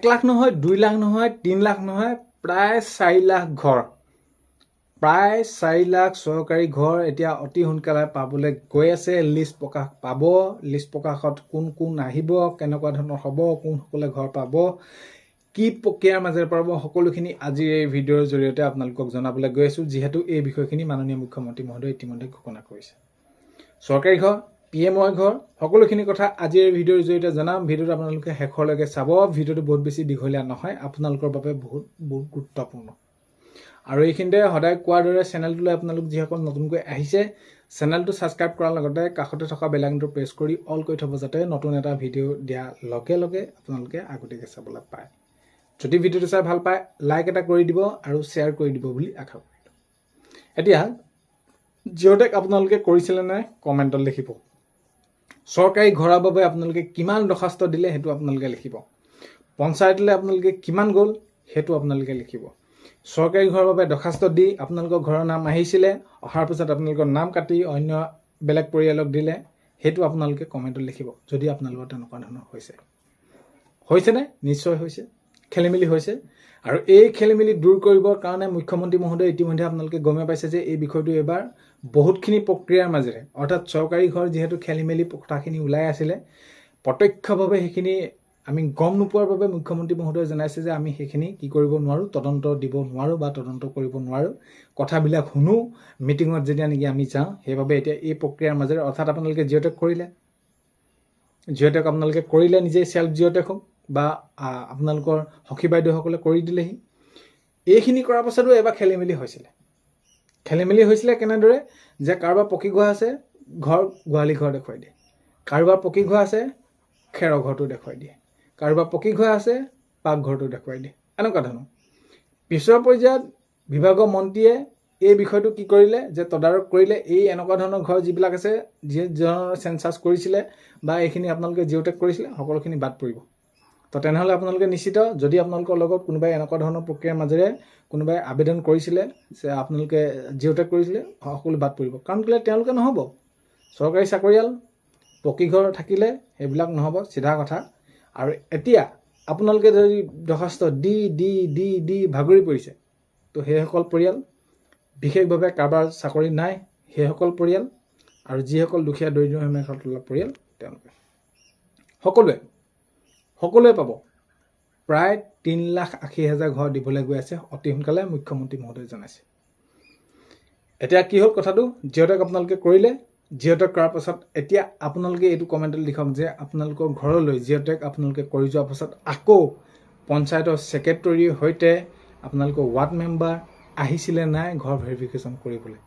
1 লাখ নহয়, 2 লাখ নহয়, 3 লাখ নহয়, প্ৰায় 4 লাখ ঘৰ, প্ৰায় 4 লাখ চৰকাৰী ঘৰ এতিয়া অতি সোনকালে পাবলৈ গৈ আছে। লিষ্ট প্ৰকাশ পাব, লিষ্ট প্ৰকাশত কোন কোন আহিব, কেনেকুৱা ধৰণৰ হ'ব, কোনসকলে ঘৰ পাব, কি প্ৰক্ৰিয়াৰ মাজেৰে পাব, সকলোখিনি আজিৰ এই ভিডিঅ'ৰ জৰিয়তে আপোনালোকক জনাবলৈ গৈ আছোঁ, যিহেতু এই বিষয়খিনি মাননীয় মুখ্যমন্ত্ৰী মহোদয়ে ইতিমধ্যে ঘোষণা কৰিছে। চৰকাৰী ঘৰ, PMY ঘৰ, সকলোখিনি কথা আজিৰ এই ভিডিঅ'ৰ জৰিয়তে জনাম। ভিডিঅ'টো আপোনালোকে শেষলৈকে চাব। ভিডিঅ'টো বহুত বেছি দীঘলীয়া নহয়, আপোনালোকৰ বাবে বহুত গুৰুত্বপূৰ্ণ। আৰু এইখিনিতে সদায় কোৱাৰ দৰে চেনেলটোলৈ আপোনালোক যিসকল নতুনকৈ আহিছে, চেনেলটো ছাবস্ক্ৰাইব কৰাৰ লগতে কাষতে থকা বেল আইকনটো প্ৰেছ কৰি অল কৰি থ'ব, যাতে নতুন এটা ভিডিঅ' দিয়াৰ লগে লগে আপোনালোকে আগতীয়াকৈ চাবলৈ পায়। যদি ভিডিঅ'টো চাই ভাল পায়, লাইক এটা কৰি দিব আৰু শ্বেয়াৰ কৰি দিব বুলি আশা কৰিলোঁ। এতিয়া জিঅ'টেক আপোনালোকে কৰিছিলে নাই কমেণ্টত লিখিব। চৰকাৰী ঘৰৰ বাবে আপোনালোকে কিমান দৰখাস্ত দিলে সেইটো আপোনালোকে লিখিব। পঞ্চায়তলৈ আপোনালোকে কিমান গ'ল সেইটো আপোনালোকে লিখিব। চৰকাৰী ঘৰৰ বাবে দৰখাস্ত দি আপোনালোকৰ ঘৰৰ নাম আহিছিলে, অহাৰ পিছত আপোনালোকৰ নাম কাটি অন্য বেলেগ পৰিয়ালক দিলে, সেইটো আপোনালোকে কমেণ্টত লিখিব। যদি আপোনালোকৰ তেনেকুৱা ধৰণৰ হৈছেনে? নিশ্চয় হৈছে, খেলিমেলি হৈছে। আৰু এই খেলিমেলি দূৰ কৰিবৰ কাৰণে মুখ্যমন্ত্ৰী মহোদয়ে ইতিমধ্যে আপোনালোকে গমে পাইছে যে এই বিষয়টো এবাৰ বহুতখিনি প্ৰক্ৰিয়াৰ মাজেৰে, অৰ্থাৎ চৰকাৰী ঘৰ যিহেতু খেলিমেলি কথাখিনি ওলাই আছিলে, প্ৰত্যক্ষভাৱে সেইখিনি আমি গম নোপোৱাৰ বাবে মুখ্যমন্ত্ৰী মহোদয়ে জনাইছে যে আমি সেইখিনি কি কৰিব নোৱাৰোঁ, তদন্ত দিব নোৱাৰোঁ বা তদন্ত কৰিব নোৱাৰোঁ। কথাবিলাক শুনো মিটিঙত যেতিয়া নেকি আমি যাওঁ, সেইবাবে এতিয়া এই প্ৰক্ৰিয়াৰ মাজেৰে, অৰ্থাৎ আপোনালোকে জিঅ'টেক কৰিলে, নিজেই চেল্ফ জিঅ'টেক হওক বা আপোনালোকৰ সখী বাইদেউসকলে কৰি দিলেহি। এইখিনি কৰাৰ পাছতো এবাৰ খেলিমেলি হৈছিলে কেনেদৰে, যে কাৰোবাৰ পকী ঘৰ আছে, গোহালি ঘৰ দেখুৱাই দিয়ে, কাৰোবাৰ পকী ঘৰ আছে, খেৰৰ ঘৰটো দেখুৱাই দিয়ে, কাৰোবাৰ পকী ঘৰ আছে, পাকঘৰটো দেখুৱাই দিয়ে, এনেকুৱা ধৰণৰ। পিছৰ পৰ্যায়ত বিভাগৰ মন্ত্ৰীয়ে এই বিষয়টো কি কৰিলে, যে তদাৰক কৰিলে, এই এনেকুৱা ধৰণৰ ঘৰ যিবিলাক আছে, যিজনৰ চেঞ্চাছ কৰিছিলে বা এইখিনি আপোনালোকে জিঅ'টেক কৰিছিলে, সকলোখিনি বাদ পৰিব। তো তেনেহ'লে আপোনালোকে নিশ্চিত, যদি আপোনালোকৰ লগত কোনোবাই এনেকুৱা ধৰণৰ প্ৰক্ৰিয়াৰ মাজেৰে কোনোবাই আবেদন কৰিছিলে যে আপোনালোকে জিঅ'টেক কৰিছিলে, সকলো বাদ পৰিব। কাৰণ কেলৈ তেওঁলোকে নহ'ব, চৰকাৰী চাকৰিয়াল, পকী ঘৰ থাকিলে সেইবিলাক নহ'ব, চিধা কথা। আৰু এতিয়া আপোনালোকে যদি দৰখাস্ত দি ভাগৰি পৰিছে, তো সেইসকল পৰিয়াল, বিশেষভাৱে কাৰোবাৰ চাকৰি নাই সেইসকল পৰিয়াল, আৰু যিসকল দুখীয়া দৰিদ্ৰ সীমাৰেখাৰ তলৰ পৰিয়াল, তেওঁলোকে সকলোৱে পাব। প্ৰায় 3,80,000 ঘৰ দিবলৈ গৈ আছে অতি সোনকালে, মুখ্যমন্ত্ৰী মহোদয়ে জনাইছে। এতিয়া কি হ'ল কথাটো, জিঅ'টেক আপোনালোকে কৰিলে, জিঅ'টেক কৰাৰ পাছত এতিয়া আপোনালোকে এইটো কমেণ্টত লিখক যে আপোনালোকৰ ঘৰলৈ জিঅ'টেক আপোনালোকে কৰি যোৱাৰ পাছত আকৌ পঞ্চায়তৰ ছেক্ৰেটৰীৰ সৈতে আপোনালোকৰ ৱাৰ্ড মেম্বাৰ আহিছিলে নাই ঘৰ ভেৰিফিকেশ্যন কৰিবলৈ।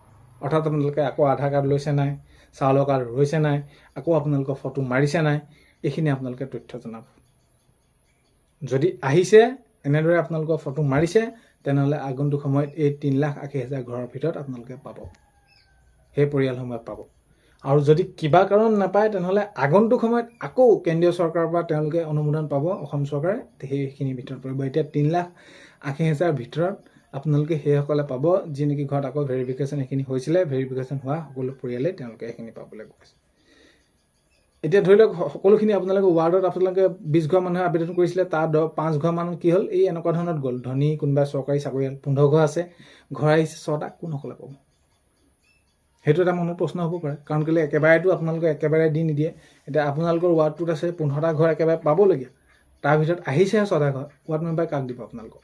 অৰ্থাৎ আপোনালোকে আকৌ আধাৰ কাৰ্ড লৈছে নাই, চাউলৰ কাৰ্ড লৈছে নাই, আকৌ আপোনালোকৰ ফটো মাৰিছে নাই, এইখিনি আপোনালোকে তথ্য জনাব। যদি আহিছে, এনেদৰে আপোনালোকৰ ফটো মাৰিছে, তেনেহ'লে আগন্তুক সময়ত এই 3,80,000 ঘৰৰ ভিতৰত আপোনালোকে পাব, সেই পৰিয়ালসমূহে পাব। আৰু যদি কিবা কাৰণ নাপায়, তেনেহ'লে আগন্তুক সময়ত আকৌ কেন্দ্ৰীয় চৰকাৰৰ পৰা তেওঁলোকে অনুমোদন পাব, অসম চৰকাৰে, সেইখিনিৰ ভিতৰত পৰিব। এতিয়া 3,80,000 ভিতৰত আপোনালোকে সেইসকলে পাব যি নেকি ঘৰত আকৌ ভেৰিফিকেশ্যন সেইখিনি হৈছিলে, ভেৰিফিকেশ্যন হোৱা সকলো পৰিয়ালে তেওঁলোকে সেইখিনি পাবলৈ গৈছে। এতিয়া ধৰি লওক সকলোখিনি আপোনালোকে ৱাৰ্ডত আপোনালোকে 20 ঘৰ মানুহে আবেদন কৰিছিলে, তাৰ 5 ঘৰ মানুহ কি হ'ল, এই এনেকুৱা ধৰণত গ'ল। ধনী কোনোবা চৰকাৰী চাকৰিয়াল 15 ঘৰ আছে, ঘৰ আহিছে 6টা, কোনসকলে পাব? সেইটো এটা মনৰ প্ৰশ্ন হ'ব পাৰে। কাৰণ কেলৈ একেবাৰেতো আপোনালোকে একেবাৰে দি নিদিয়ে। এতিয়া আপোনালোকৰ ৱাৰ্ডটোত আছে 15টা ঘৰ একেবাৰে পাবলগীয়া, তাৰ ভিতৰত আহিছেহে 6টা ঘৰ, ৱাৰ্ড মেম্বাৰে কাক দিব আপোনালোকক?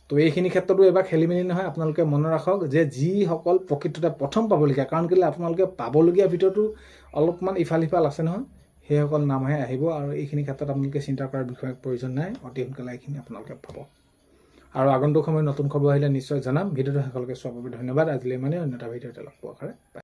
তো এইখিনি ক্ষেত্ৰতো এবাৰ খেলিমেলি নহয়, আপোনালোকে মনত ৰাখক যে যিসকল প্ৰকৃততে প্ৰথম পাবলগীয়া, কাৰণ কেলৈ আপোনালোকে পাবলগীয়া ভিতৰতো অলপমান ইফাল সিফাল আছে নহয়, সেইসকল নামহে আহিব। আৰু এইখিনি ক্ষেত্ৰত আপোনালোকে চিন্তা কৰাৰ বিষয়ে প্ৰয়োজন নাই, অতি সোনকালে এইখিনি আপোনালোকে পাব। আৰু আগন্তুক সময়ত নতুন খবৰ আহিলে নিশ্চয় জনাম। ভিডিঅ'টো শেষলৈকে চোৱাৰ বাবে ধন্যবাদ। আজিলৈ ইমানেই, অন্য এটা ভিডিঅ'তে লগ পোৱাৰ